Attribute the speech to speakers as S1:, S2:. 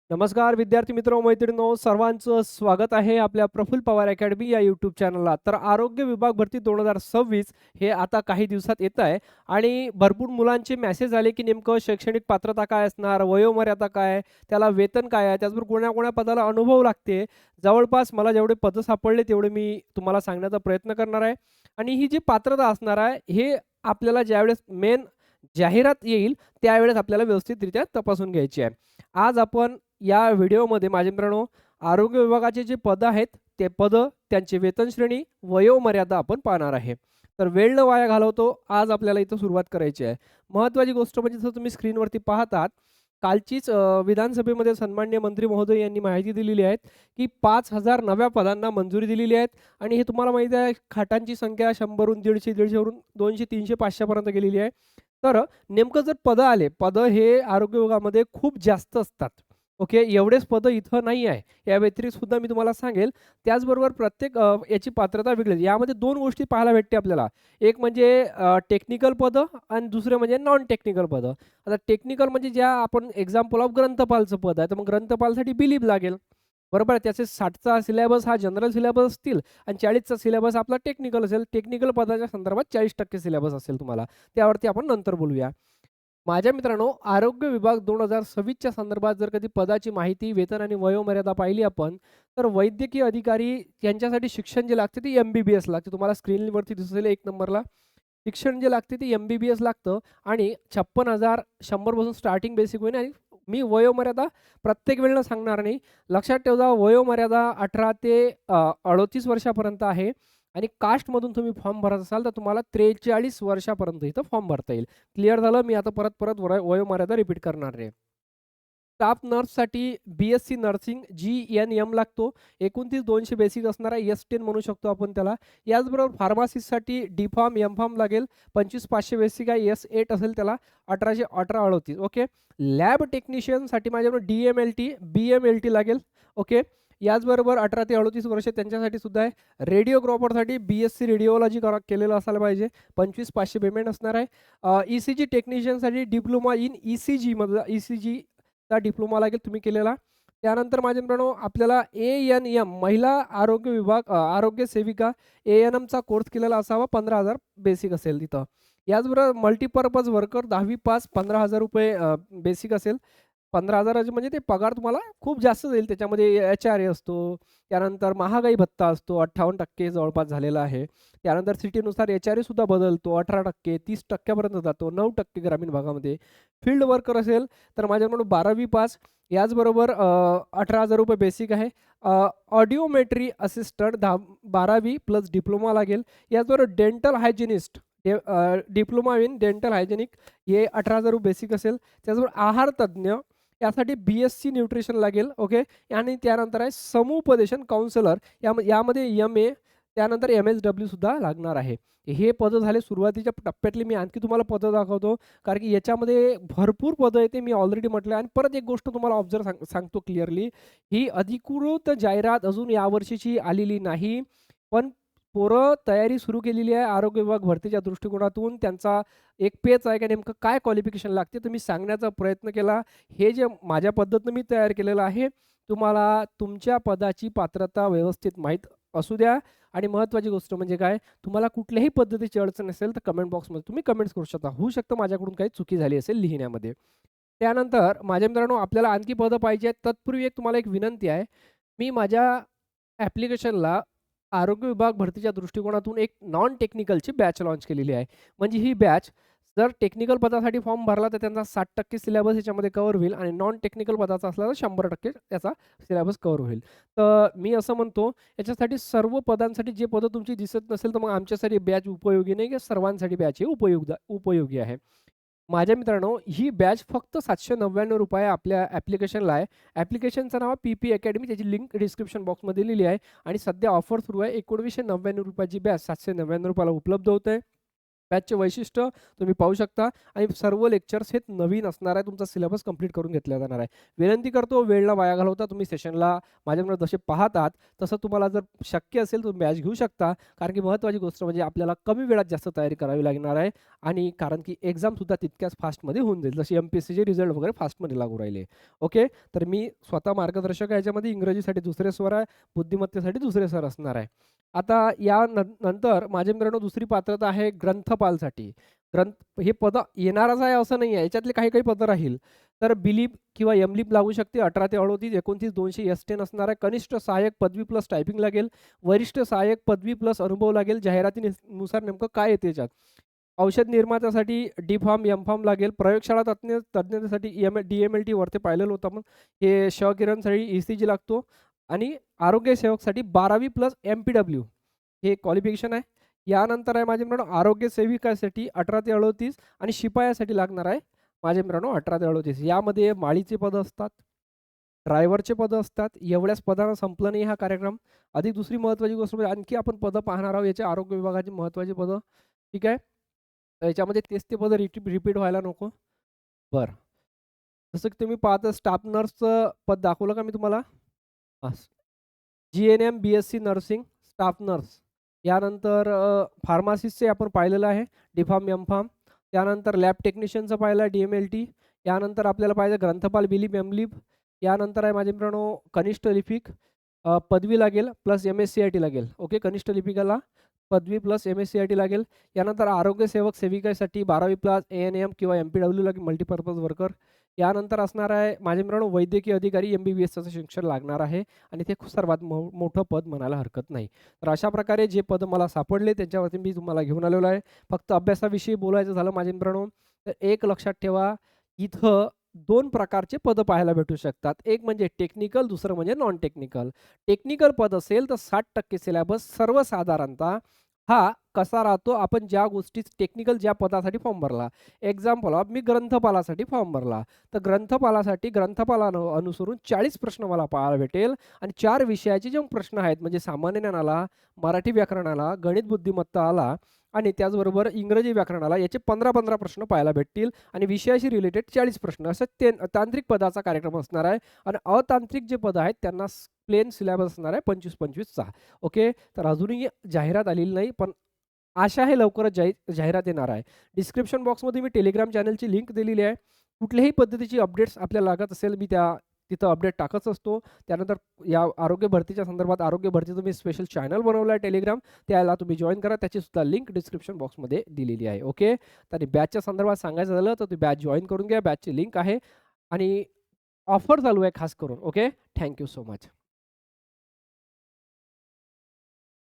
S1: नमस्कार विद्यार्थी मित्र मैत्रिणींनो, सर्वांचं स्वागत आहे आपल्या प्रफुल्ल पवार अकॅडमी या यूट्यूब चॅनलला. तर आरोग्य विभाग भरती 2026 हे आता काही दिवसात येत आहे आणि भरपूर मुलांचे मेसेज आले की नेमकं शैक्षणिक पात्रता काय असणार, वयोमर्यादा काय, त्याला वेतन काय आहे, त्याचबरोबर कोण्या-कोण्या पदाला अनुभव लागते. जवळपास मला जेवढे पदं सापडले तेवढे मी तुम्हाला सांगण्याचा प्रयत्न करणार आहे आणि ही जी पात्रता असणार आहे, हे आपल्याला ज्यावेळेस मेन जाहिरात येईल त्यावेळेस आपल्याला व्यवस्थितरित्या तपासून घ्यायची आहे. आज आपण या व्हिडिओमध्ये माझे मित्रांनो, आरोग्य विभागाचे जे पदं आहेत, ते पदं, त्यांची वेतन श्रेणी, वयोमर्यादा आपण पाहणार आहे. तर वेळ न वाया घालवतो, आज आपल्याला इथं सुरुवात करायची आहे. महत्त्वाची गोष्ट म्हणजे जसं तुम्ही स्क्रीनवरती पाहत आहात, कालचीच विधानसभेमध्ये सन्माननीय मंत्री महोदय यांनी माहिती दिलेली आहे, की 5,000 नव्या पदांना मंजुरी दिलेली आहे आणि हे तुम्हाला माहिती आहे खाटांची संख्या 100वरून 150, 150वरून 200, 300, 500 पर्यंत गेलेली आहे. तर नेमकं जर पदं आले, पदं हे आरोग्य विभागामध्ये खूप जास्त असतात. ओके. एवढेच पदं इथं नाही आहे. या व्यतिरिक्त सुद्धा मी तुम्हाला सांगेल. त्याचबरोबर प्रत्येक याची पात्रता वेगळी आहे. यामध्ये 2 गोष्टी पाहायला भेटते आपल्याला. एक म्हणजे टेक्निकल पदं आणि दुसरं म्हणजे नॉन टेक्निकल पदं. आता टेक्निकल म्हणजे ज्या आपण एक्झाम्पल ऑफ ग्रंथपालचं पद आहे, तर मग ग्रंथपालसाठी बिलीप लागेल. बरोबर आहे. त्याचे 60चा सिलेबस हा जनरल सिलेबस असतील आणि 40चा सिलेबस आपला टेक्निकल असेल. टेक्निकल पदाच्या संदर्भात 40% सिलेबस असेल तुम्हाला. त्यावरती आपण नंतर बोलूया. माझ्या मित्रांनो, आरोग्य विभाग 2026च्या संदर्भात जर कधी पदाची माहिती, वेतन आणि वयोमर्यादा पाहिली आपण, तर वैद्यकीय अधिकारी यांच्यासाठी शिक्षण जे लागते ते एम-बी-बी-एस लागते. तुम्हाला स्क्रीनवरती दिसेल 1 नंबरला. शिक्षण जे लागते ते एम-बी-बी-एस लागतं आणि 56,100 पासून स्टार्टिंग बेसिक होईल आणि मी वयोमर्यादा प्रत्येक वेळेला सांगणार नाही. लक्षात ठेवा वयोमर्यादा 18 ते 38 वर्षापर्यंत आहे आणि कास्टमधून तुम्ही फॉर्म भरत असाल तर तुम्हाला 43 वर्षापर्यंत इथं फॉर्म भरता येईल. क्लिअर झालं. मी आता परत वयोमर्यादा रिपीट करणार नाही. स्टाफ नर्ससाठी बी-एस-सी नर्सिंग जी-एन-एम लागतो. 29,200 बेसिक असणारा एस-10 म्हणू शकतो आपण त्याला. याचबरोबर फार्मासिस्टसाठी डी-फार्म, एम-फार्म लागेल. 25,500 बेसिक आहे. एस-8 असेल त्याला 1,818-38 ओके. लॅब टेक्निशियनसाठी माझ्याकडे डी-एम-एल-टी, बी-एम-एल-टी लागेल. ओके. याचबरोबर 18 ते 38 वर्ष त्यांच्यासाठी सुद्धा आहे. रेडिओग्राफरसाठी बी-एस-सी रेडिओलॉजी केलेलं असायला पाहिजे. 25,500 पेमेंट असणार आहे. ई-सी-जी टेक्निशियनसाठी डिप्लोमा इन ई-सी-जीमधला ई-सी-जीचा डिप्लोमा लागेल तुम्ही केलेला. त्यानंतर माझ्या मित्रांनो आपल्याला ए-एन-एम महिला आरोग्य विभाग आरोग्य सेविका ए-एन-एमचा कोर्स केलेला असावा. 15,000 बेसिक असेल तिथं. याचबरोबर मल्टीपर्पज वर्कर 10वी पास ₹15,000 बेसिक असेल. 15,000 म्हणजे ते पगार तुम्हाला खूप जास्त जाईल. त्याच्यामध्ये एच-आर-ए असतो. त्यानंतर महागाई भत्ता असतो 58% जवळपास झालेला आहे. त्यानंतर सिटीनुसार एच-आर-ए सुद्धा बदलतो 18%, 30% पर्यंत जातो, 9% ग्रामीण भागामध्ये. फील्ड वर्कर असेल तर माझ्याकडून 12वी पास याचबरोबर ₹18,000 बेसिक आहे. ऑडिओमेट्री असिस्टंट 12वी प्लस डिप्लोमा लागेल. याचबरोबर dental hygienist diploma in dental hygienic हे 18,000 बेसिक असेल. त्याचबरोबर आहार तज्ञ यासाठी बी-एस-सी न्यूट्रिशन लागेल. ओके. आणि त्यानंतर आहे समुपदेशन काउन्सिलर यामध्ये एम-ए त्यानंतर एम-एस-डब्ल्यू सुद्धा लागणार आहे. हे पदं झाले सुरुवातीच्या टप्प्यातली. मी आणखी तुम्हाला पदं दाखवतो कारण की याच्यामध्ये भरपूर पदं आहेत ते मी ऑलरेडी म्हटलं आणि परत एक गोष्ट तुम्हाला सांगतो क्लिअरली. ही अधिकृत जाहिरात अजून यावर्षीची आलेली नाही. पण पोरं तयारी सुरू केलेली आहे आरोग्य विभाग भरतीच्या दृष्टिकोनातून. त्यांचा एक पेच आहे का नेमकं काय क्वालिफिकेशन लागते तर मी सांगण्याचा प्रयत्न केला. हे जे माझ्या पद्धतीनं मी तयार केलेलं आहे. तुम्हाला तुमच्या पदाची पात्रता व्यवस्थित माहीत असू द्या आणि महत्त्वाची गोष्ट म्हणजे काय, तुम्हाला कुठल्याही पद्धतीची अडचण असेल तर कमेंट बॉक्समध्ये तुम्ही कमेंट्स करू शकता. होऊ शकतं माझ्याकडून काही चुकी झाली असेल लिहिण्यामध्ये. त्यानंतर माझ्या मित्रांनो आपल्याला आणखी पदं पाहिजे आहेत. तत्पूर्वी तुम्हाला एक विनंती आहे. मी माझ्या ॲप्लिकेशनला आरोग्य विभाग भरतीच्या दृष्टिकोनातून एक नॉन टेक्निकलची बॅच लॉन्च केलेली आहे. म्हणजे ही बॅच जर टेक्निकल पदासाठी फॉर्म भरला तर त्यांचा 60% सिलेबस याच्यामध्ये कव्हर होईल आणि नॉन टेक्निकल पदाचा असला तर 100% त्याचा सिलेबस कव्हर होईल. तर मी असं म्हणतो याच्यासाठी सर्व पदांसाठी जे पदं तुमची दिसत नसेल तर मग आमच्यासाठी बॅच उपयोगी नाही की सर्वांसाठी बॅच ही उपयोगी आहे. माझ्या मित्रांनो ही बॅच फक्त ₹799 आपल्या ॲप्लिकेशनला आहे. ॲप्लिकेशनचं नाव पी-पी अकॅडमी त्याची लिंक डिस्क्रिप्शन बॉक्समध्ये दिलेली आहे आणि सध्या ऑफर सुरू आहे. ₹1999 ची बॅच ₹799 उपलब्ध होत आहे. बॅचचे वैशिष्ट्य तुम्ही पाहू शकता आणि सर्व लेक्चर्स हे नवीन असणार आहे. तुमचा सिलेबस कंप्लीट करून घेतला जाणार आहे. विनंती करतो वेळ न वाया घालवता तुम्ही सेशनला माझ्याकडे जसे पाहत आहात तसं तुम्हाला जर शक्य असेल तुम्ही बॅच घेऊ शकता. कारण की महत्त्वाची गोष्ट म्हणजे आपल्याला कमी वेळात जास्त तयारी करावी लागणार आहे आणि कारण की एक्झामसुद्धा तितक्याच फास्टमध्ये होऊन जाईल. जशी MPSCचे रिझल्ट वगैरे फास्टमध्ये लागू राहिले. ओके. तर मी स्वतः मार्गदर्शक आहे याच्यामध्ये इंग्रजीसाठी दुसरे सर आहे, बुद्धिमत्तेसाठी दुसरे सर असणार आहे. आता या नंतर माझ्या मित्रांनो दुसरी पात्रता आहे ग्रंथपालसाठी. हे पद येणारच आहे असं नाही आहे. याच्यातले काही पदं राहील. तर बिलीप किंवा एमलिप लागू शकते. 18 ते 38, 29, 200 S10 असणार आहे. कनिष्ठ सहाय्यक पदवी प्लस टायपिंग लागेल. वरिष्ठ सहाय्यक पदवी प्लस अनुभव लागेल. जाहिरातीनुसार नेमकं काय येते याच्यात. औषध निर्मात्यासाठी D.Pharm, M.Pharm लागेल. प्रयोगशाळा तज्ञतेसाठी DMLT वरती पाहिलेलं होतं आपण. हे किरणसाठी ECG लागतो आणि आरोग्य सेवकसाठी 12वी प्लस MPW हे क्वालिफिकेशन आहे. यानंतर आहे माझ्या मित्रांनो आरोग्य सेविकासाठी 18 ते 38 आणि शिपायासाठी लागणार आहे माझ्या मित्रांनो 18 ते 38. यामध्ये माळीचे पदं असतात, ड्रायव्हरचे पदं असतात. एवढ्याच पदांना संपला नाही हा कार्यक्रम. अधिक दुसरी महत्त्वाची गोष्ट म्हणजे आणखी आपण पदं पाहणार आहोत. याचे आरोग्य विभागाची महत्त्वाची पदं. ठीक आहे. तर याच्यामध्ये तेच ते पदं रिपीट व्हायला नको. बरं. जसं की तुम्ही पाहता स्टाफ नर्सचं पद दाखवलं का मी तुम्हाला? हां. GNM, BSc nursing, staff nurse. यानंतर फार्मासिस्टचे आपण पाहिलेलं आहे D.Pharm, M.Pharm. त्यानंतर लॅब टेक्निशियनचं पाहिलं आहे DMLT. यानंतर आपल्याला पाहिजे ग्रंथपाल बिलीप, एमलिप. यानंतर आहे माझे मित्रांनो कनिष्ठ लिपिक पदवी लागेल प्लस MSCIT लागेल. ओके. कनिष्ठ लिपिकाला पदवी प्लस MSCIT लागेल. यानंतर आरोग्य सेवक सेविकासाठी 12वी प्लस ANM किंवा MPW लागेल मल्टीपर्पज वर्कर. यानंतर असणार आहे माझे मित्रांनो वैद्यकीय अधिकारी MBBSचं शिक्षण लागणार आहे आणि ते सर्वात मोठं पद म्हणायला हरकत नाही. तर अशा प्रकारे जे पद मला सापडले त्याच्यावरती मी तुम्हाला घेऊन आलेलो आहे. फक्त अभ्यासाविषयी बोलायचं झालं माझे मित्रांनो तर एक लक्षात ठेवा इथं 2 प्रकारचे पदं पाहायला भेटू शकतात. एक म्हणजे टेक्निकल, दुसरं म्हणजे नॉन टेक्निकल. टेक्निकल पद असेल तर 60% सिलेबस सर्वसाधारणतः हा कसा राहतो आपण ज्या गोष्टी टेक्निकल ज्या पदासाठी फॉर्म भरला. एक्झाम्पल मी ग्रंथपालासाठी फॉर्म भरला. तर ग्रंथपालासाठी ग्रंथपालानं अनुसरून 40 प्रश्न मला पाहायला भेटेल आणि 4 विषयाचे जे प्रश्न आहेत म्हणजे सामान्य ज्ञानाला, मराठी व्याकरणाला, गणित बुद्धिमत्ता आणि त्याचबरोबर इंग्रजी व्याकरणाला याचे 15-15 प्रश्न पाहायला भेटतील आणि विषयाशी रिलेटेड 40 प्रश्न असं तांत्रिक पदाचा कार्यक्रम असणार आहे आणि अतांत्रिक जे पद आहेत त्यांना प्लेन सिलेबस असणार आहे 25-25चा. ओके. तर अजूनही जाहिरात आलेली नाही पण आशा आहे लवकरच जाहिरात येणार आहे. डिस्क्रिप्शन बॉक्समध्ये मी टेलिग्राम चॅनलची लिंक दिलेली आहे. कुठल्याही पद्धतीची अपडेट्स आपल्याला लागत असेल मी तिथं अपडेट टाकत असतो. त्यानंतर या आरोग्य भरतीच्या संदर्भात आरोग्य भरतीचं मी स्पेशल चॅनल बनवलं आहे टेलिग्राम. त्याला तुम्ही जॉइन करा. त्याची सुद्धा लिंक डिस्क्रिप्शन बॉक्समध्ये दिलेली आहे. ओके. तर बॅचच्या संदर्भात सांगायचं झालं तर तुम्ही बॅच जॉइन करून घ्या. बॅचची लिंक आहे आणि ऑफर चालू आहे खास करून. Okay. Thank you so much.